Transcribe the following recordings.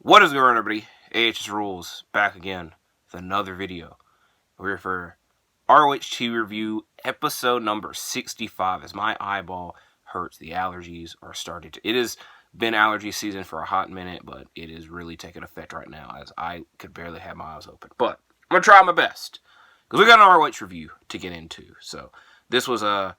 What is going on, everybody? AHS Rules back again with another video. We're here for ROH review episode number 65. As my eyeball hurts, the allergies are starting to. It has been allergy season for a hot minute, but it is really taking effect right now as I could barely have my eyes open. But I'm gonna try my best because we got an ROH review to get into. So this was a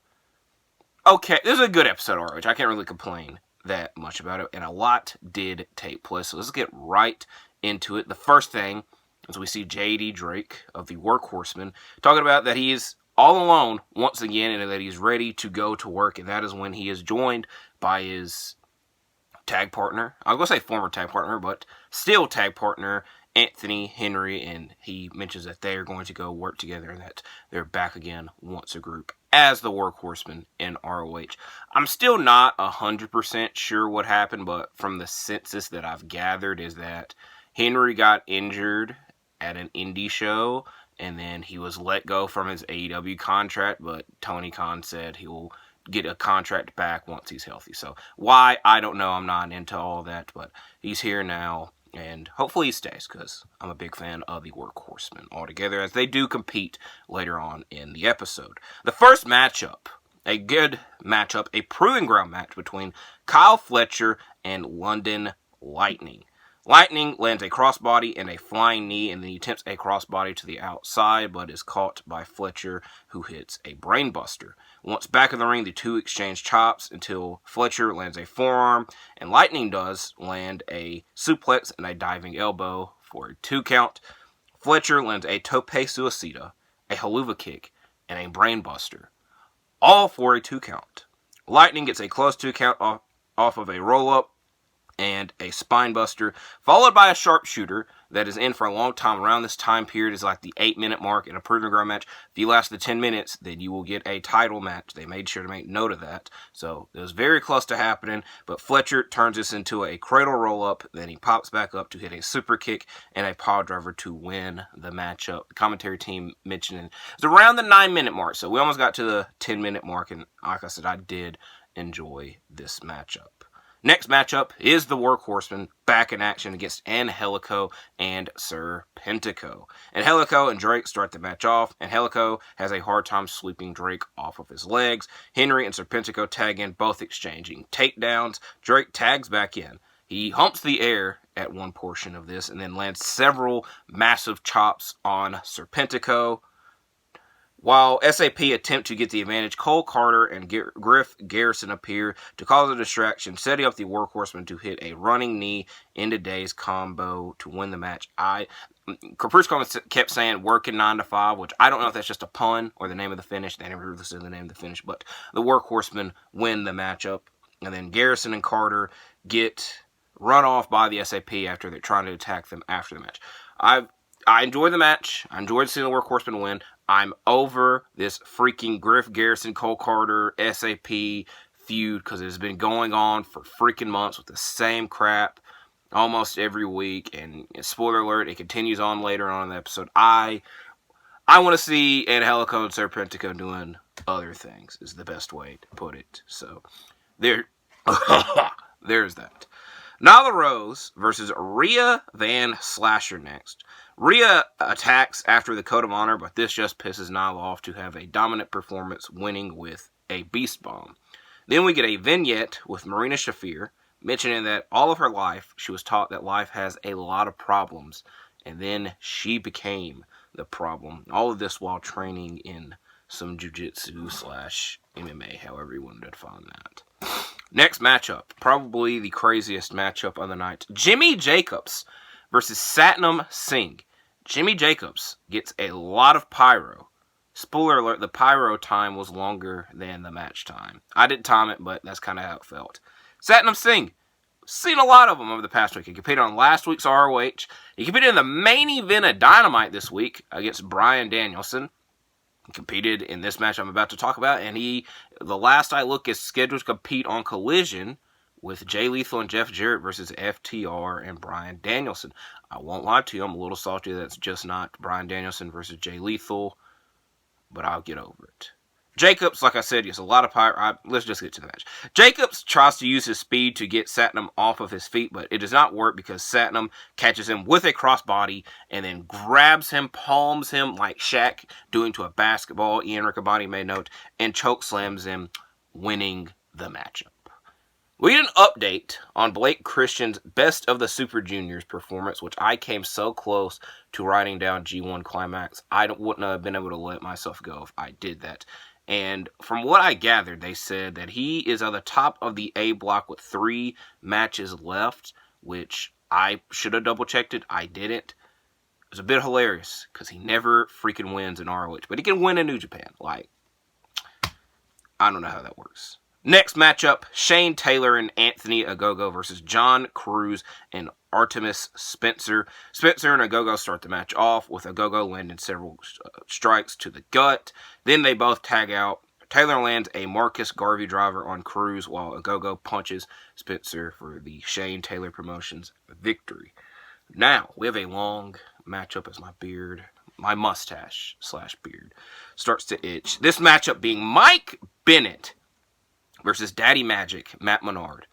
This is a good episode of ROH. I can't really complain that much about it, and a lot did take place. So let's get right into it. The first thing is we see J.D. Drake of the Workhorsemen talking about that he is all alone once again and that he's ready to go to work, and that is when he is joined by his tag partner. I was going to say former tag partner, but still tag partner, Anthony Henry, and he mentions that they are going to go work together and that they're back again once a group as the Workhorsemen in ROH. I'm still not 100% sure what happened, but from the census that I've gathered is that Henry got injured at an indie show, and then he was let go from his AEW contract, but Tony Khan said he will get a contract back once he's healthy. So why, I don't know. I'm not into all that, but he's here now. And hopefully he stays, because I'm a big fan of the Workhorsemen altogether, as they do compete later on in the episode. The first matchup, a good matchup, a proving ground match between Kyle Fletcher and London Lightning. Lightning lands a crossbody and a flying knee, and then he attempts a crossbody to the outside, but is caught by Fletcher, who hits a brainbuster. Once back in the ring, the two exchange chops until Fletcher lands a forearm, and Lightning does land a suplex and a diving elbow for a 2 count. Fletcher lands a tope suicida, a haluva kick, and a brainbuster, all for a 2 count. Lightning gets a close 2 count off of a roll-up and a spinebuster, followed by a sharpshooter that is in for a long time. Around this time period is like the 8-minute mark in a proving ground match. If you last the 10 minutes, then you will get a title match. They made sure to make note of that. So it was very close to happening, but Fletcher turns this into a cradle roll-up. Then he pops back up to hit a super kick and a pile driver to win the matchup. The commentary team mentioning it's around the 9-minute mark, so we almost got to the 10-minute mark, and like I said, I did enjoy this matchup. Next matchup is the Workhorsemen back in action against Angelico and Serpentico. Angelico and Drake start the match off. Angelico has a hard time sweeping Drake off of his legs. Henry and Serpentico tag in, both exchanging takedowns. Drake tags back in. He humps the air at one portion of this and then lands several massive chops on Serpentico. While SAP attempt to get the advantage, Cole Krater and Griff Garrison appear to cause a distraction, setting up the Workhorsemen to hit a running knee in today's combo to win the match. Bruce Coleman kept saying working 9 to 5, which I don't know if that's just a pun or the name of the finish. They never really said the name of the finish, but the Workhorsemen win the matchup. And then Garrison and Krater get run off by the SAP after they're trying to attack them after the match. I enjoyed the match. I enjoyed seeing the Workhorsemen win. I'm over this freaking Griff Garrison, Cole Krater, SAP feud because it has been going on for freaking months with the same crap almost every week. And spoiler alert, it continues on later on in the episode. I want to see Angelico and Serpentico doing other things is the best way to put it. So there's that. Nyla Rose versus Rhea Van Slasher next. Rhea attacks after the Code of Honor, but this just pisses Nyla off to have a dominant performance, winning with a Beast Bomb. Then we get a vignette with Marina Shafir, mentioning that all of her life, she was taught that life has a lot of problems, and then she became the problem. All of this while training in some jiu-jitsu / MMA, however you want to define that. Next matchup, probably the craziest matchup of the night. Jimmy Jacobs versus Satnam Singh. Jimmy Jacobs gets a lot of pyro. Spoiler alert, the pyro time was longer than the match time. I didn't time it, but that's kind of how it felt. Satnam Singh, seen a lot of them over the past week. He competed on last week's ROH. He competed in the main event of Dynamite this week against Bryan Danielson. He competed in this match I'm about to talk about, and the last I look, is scheduled to compete on Collision with Jay Lethal and Jeff Jarrett versus FTR and Bryan Danielson. I won't lie to you, I'm a little salty that's just not Bryan Danielson versus Jay Lethal, but I'll get over it. Jacobs, like I said, gets a lot of power. Let's just get to the match. Jacobs tries to use his speed to get Satnam off of his feet, but it does not work because Satnam catches him with a crossbody and then grabs him, palms him like Shaq doing to a basketball, Ian Riccaboni made note, and choke slams him, winning the matchup. We get an update on Blake Christian's Best of the Super Juniors performance, which I came so close to writing down G1 Climax. I wouldn't have been able to let myself go if I did that. And from what I gathered, they said that he is on the top of the A block with 3 matches left, which I should have double-checked it. I didn't. It was a bit hilarious because he never freaking wins in ROH, but he can win in New Japan. Like, I don't know how that works. Next matchup, Shane Taylor and Anthony Ogogo versus John Cruz and Artemis Spencer. Spencer and Ogogo start the match off with Ogogo landing several strikes to the gut. Then they both tag out. Taylor lands a Marcus Garvey driver on Cruz while Ogogo punches Spencer for the Shane Taylor Promotions victory. Now, we have a long matchup as my mustache / beard starts to itch. This matchup being Mike Bennett versus Daddy Magic, Matt Menard.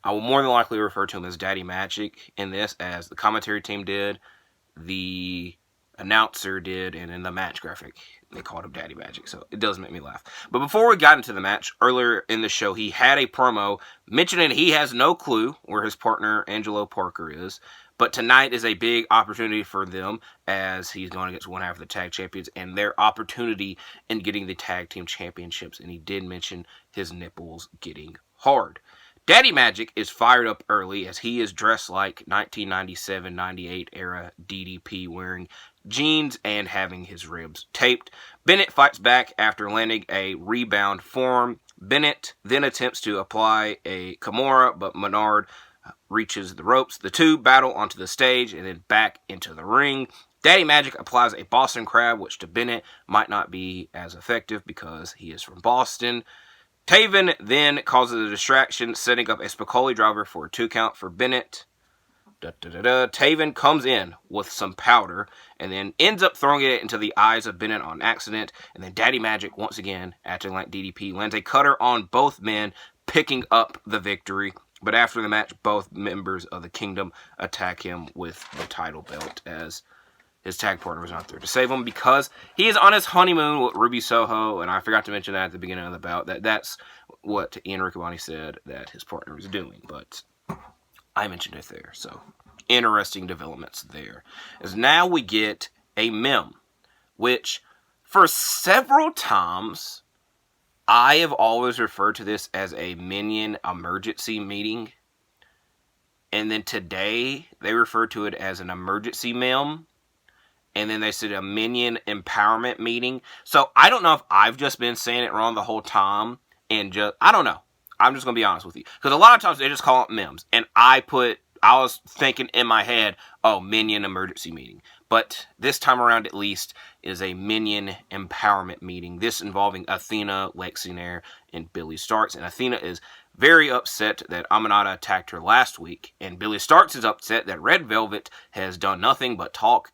I will more than likely refer to him as Daddy Magic in this, as the commentary team did, the announcer did, and in the match graphic, they called him Daddy Magic, so it does make me laugh. But before we got into the match, earlier in the show, he had a promo mentioning he has no clue where his partner, Angelo Parker, is, but tonight is a big opportunity for them as he's going against one half of the tag champions and their opportunity in getting the tag team championships. And he did mention his nipples getting hard. Daddy Magic is fired up early as he is dressed like 1997-98 era DDP, wearing jeans and having his ribs taped. Bennett fights back after landing a rebound forearm. Bennett then attempts to apply a Kimura, but Menard reaches the ropes. The two battle onto the stage and then back into the ring. Daddy Magic applies a Boston Crab, which to Bennett might not be as effective because he is from Boston. Taven then causes a distraction, setting up a Spicoli driver for a 2 count for Bennett. Taven comes in with some powder and then ends up throwing it into the eyes of Bennett on accident. And then Daddy Magic, once again, acting like DDP, lands a cutter on both men, picking up the victory. But after the match, both members of the Kingdom attack him with the title belt as his tag partner was not there to save him because he is on his honeymoon with Ruby Soho. And I forgot to mention that at the beginning of the bout. That's what Ian Riccaboni said that his partner was doing. But I mentioned it there. So interesting developments there. As now we get a mem, which for several times I have always referred to this as a Minion emergency meeting. And then today, they refer to it as an emergency mem. And then they said a Minion empowerment meeting. So I don't know if I've just been saying it wrong the whole time. I don't know. I'm just going to be honest with you. Because a lot of times they just call it mems. And I was thinking in my head, oh, Minion emergency meeting. But this time around, at least, is a Minion empowerment meeting. This involving Athena, Lexinair, and Billy Starks. And Athena is very upset that Aminata attacked her last week. And Billy Starks is upset that Red Velvet has done nothing but talk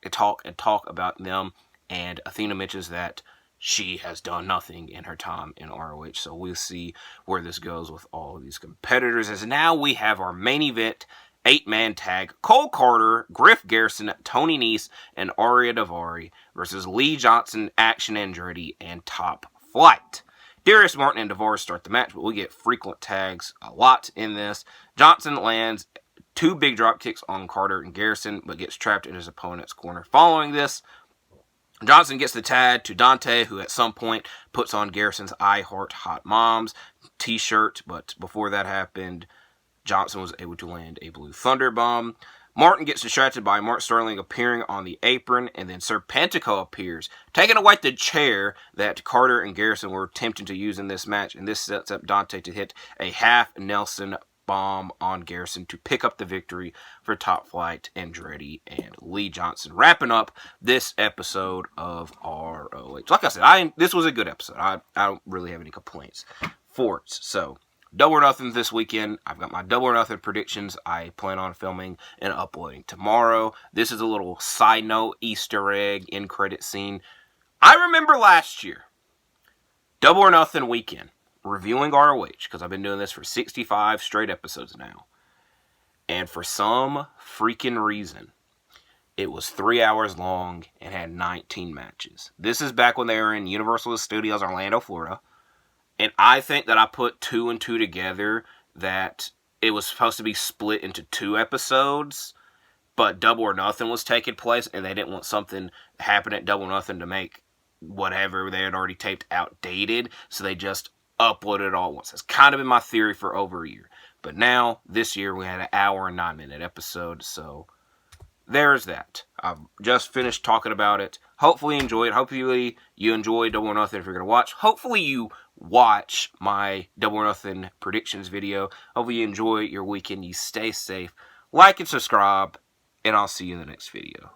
about them. And Athena mentions that she has done nothing in her time in ROH. So we'll see where this goes with all of these competitors. As now we have our main event 8-man tag, Cole Krater, Griff Garrison, Tony Nese, and Aria Daivari versus Lee Johnson, Action Andretti, and Top Flight. Darius Martin and Daivari start the match, but we get frequent tags a lot in this. Johnson lands 2 big drop kicks on Krater and Garrison, but gets trapped in his opponent's corner. Following this, Johnson gets the tag to Dante, who at some point puts on Garrison's I Heart Hot Moms t-shirt, but before that happened, Johnson was able to land a Blue Thunder Bomb. Martin gets distracted by Mark Sterling appearing on the apron, and then Serpentico appears, taking away the chair that Krater and Garrison were attempting to use in this match, and this sets up Dante to hit a half Nelson bomb on Garrison to pick up the victory for Top Flight, Andretti, and Lee Johnson. Wrapping up this episode of ROH. Like I said, this was a good episode. I don't really have any complaints for it. So, Double or Nothing this weekend. I've got my Double or Nothing predictions I plan on filming and uploading tomorrow. This is a little side note, Easter egg, end credit scene. I remember last year, Double or Nothing weekend. Reviewing ROH, because I've been doing this for 65 straight episodes now. And for some freaking reason, it was 3 hours long and had 19 matches. This is back when they were in Universal Studios, Orlando, Florida. And I think that I put 2 and 2 together, that it was supposed to be split into 2 episodes, but Double or Nothing was taking place, and they didn't want something to happen at Double or Nothing to make whatever they had already taped outdated, so they just uploaded it all at once. That's kind of been my theory for over a year. But now, this year, we had an hour and 9-minute episode, so there's that. I've just finished talking about it. Hopefully you enjoyed. Hopefully you enjoy Double or Nothing if you're going to watch. Hopefully you watch my Double or Nothing predictions video. Hopefully you enjoy your weekend. You stay safe. Like and subscribe, and I'll see you in the next video.